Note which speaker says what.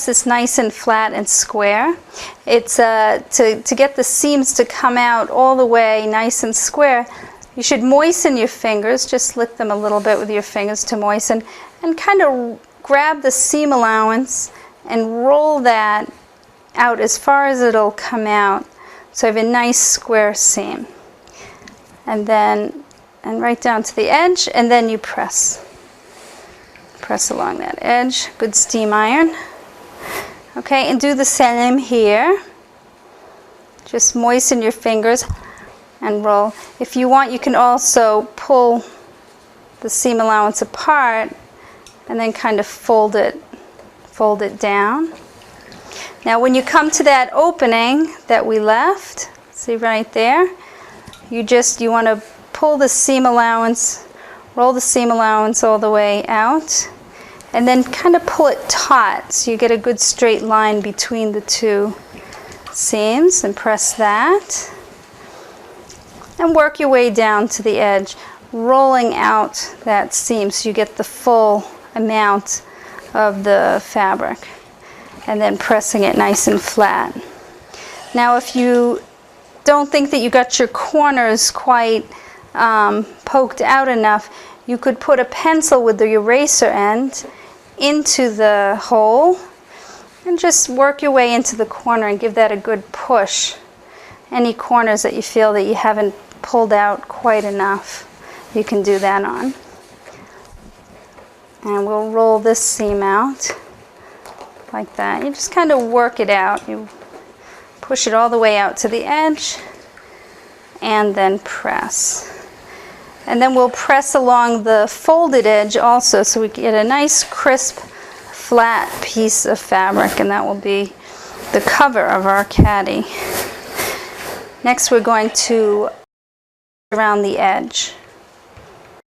Speaker 1: press this nice and flat and square. It's to get the seams to come out all the way nice and square. You should moisten your fingers, just lick them a little bit with your fingers to moisten, and kind of grab the seam allowance and roll that out as far as it'll come out. So I have a nice square seam. And right down to the edge, and then you press along that edge. Good steam iron. Okay, and do the same here. Just moisten your fingers and roll. If you want, you can also pull the seam allowance apart and then kind of fold it down. Now when you come to that opening that we left, see right there, you want to pull the seam allowance, roll the seam allowance all the way out, and then kind of pull it taut so you get a good straight line between the two seams, and press that. And work your way down to the edge, rolling out that seam so you get the full amount of the fabric, and then pressing it nice and flat. Now if you don't think that you got your corners quite poked out enough, you could put a pencil with the eraser end into the hole and just work your way into the corner and give that a good push. Any corners that you feel that you haven't pulled out quite enough, you can do that on. And we'll roll this seam out like that. You just kind of work it out. You push it all the way out to the edge and then press. And then we'll press along the folded edge also so we get a nice crisp flat piece of fabric, and that will be the cover of our caddy. Next we're going to around the edge.